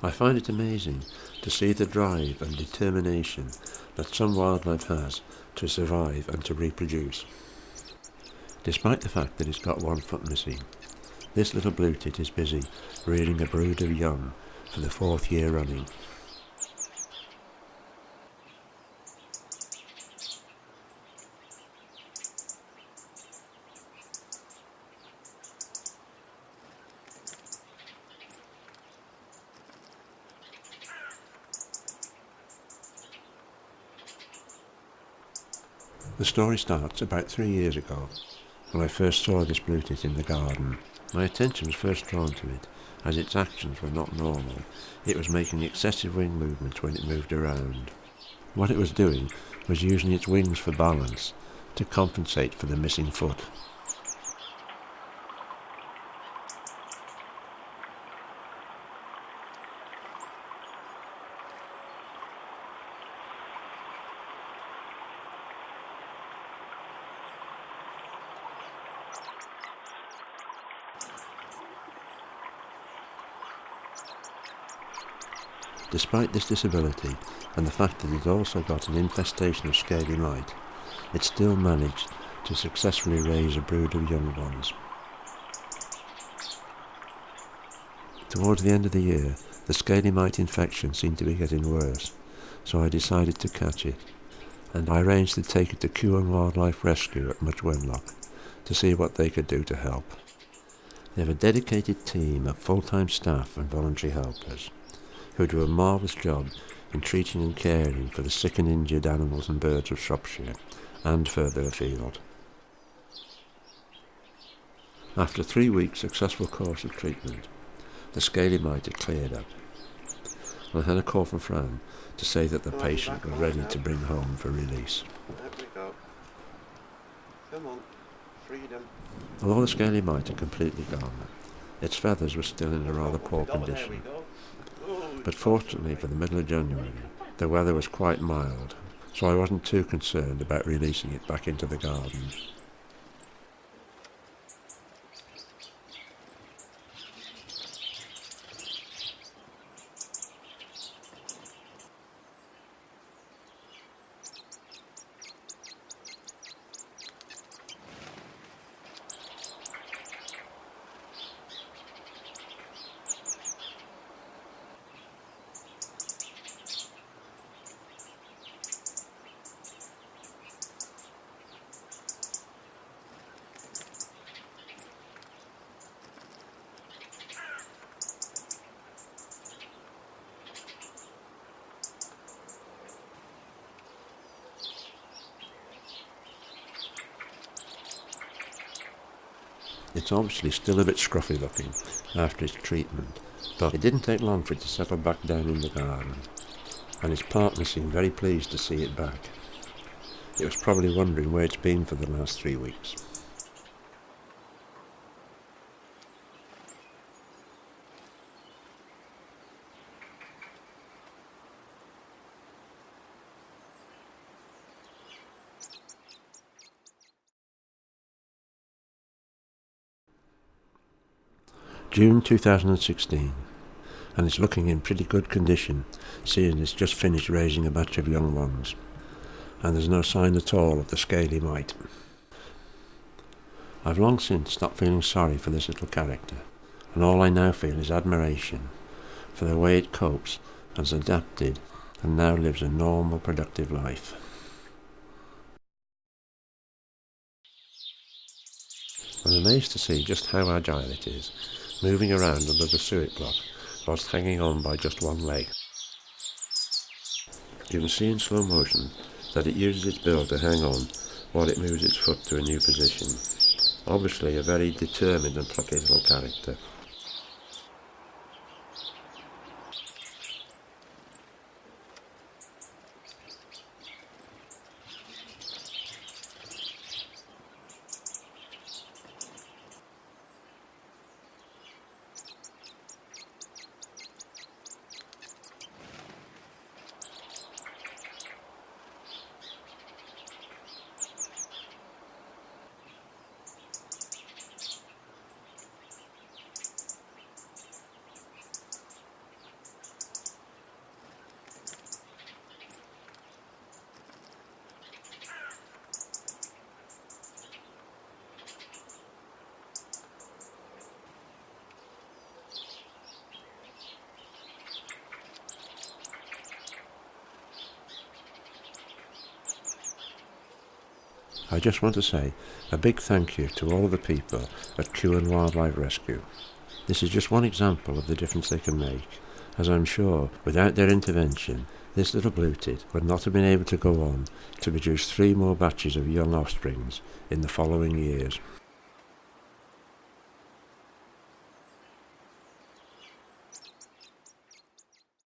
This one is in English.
I find it amazing to see the drive and determination that some wildlife has to survive and to reproduce. Despite the fact that it's got one foot missing, this little blue tit is busy rearing a brood of young for the 4th year running. The story starts about 3 years ago, when I first saw this blue tit in the garden. My attention was first drawn to it, as its actions were not normal. It was making excessive wing movements when it moved around. What it was doing was using its wings for balance to compensate for the missing foot. Despite this disability, and the fact that it also got an infestation of scaly mite, it still managed to successfully raise a brood of young ones. Towards the end of the year, the scaly mite infection seemed to be getting worse, so I decided to catch it, and I arranged to take it to Cuan Wildlife Rescue at Wenlock to see what they could do to help. They have a dedicated team of full-time staff and voluntary helpers, who do a marvellous job in treating and caring for the sick and injured animals and birds of Shropshire and further afield. After a 3-week successful course of treatment, the scaly mite had cleared up. I had a call from Fran to say that the patient was ready to bring home for release. There we go. Come on, freedom. Although the scaly mite had completely gone, its feathers were still in a rather poor condition. But fortunately for the middle of January, the weather was quite mild, so I wasn't too concerned about releasing it back into the garden. It's obviously still a bit scruffy looking after its treatment, but it didn't take long for it to settle back down in the garden, and its partner seemed very pleased to see it back. It was probably wondering where it's been for the last 3 weeks. June 2016, and it's looking in pretty good condition, seeing it's just finished raising a batch of young ones, and there's no sign at all of the scaly mite. I've long since stopped feeling sorry for this little character, and all I now feel is admiration for the way it copes, has adapted, and now lives a normal, productive life. I'm amazed to see just how agile it is, moving around under the suet block whilst hanging on by just one leg. You can see in slow motion that it uses its bill to hang on while it moves its foot to a new position. Obviously a very determined and plucky little character. I just want to say a big thank you to all of the people at Cuan Wildlife Rescue. This is just one example of the difference they can make, as I'm sure without their intervention this little bluetit would not have been able to go on to produce 3 more batches of young offsprings in the following years.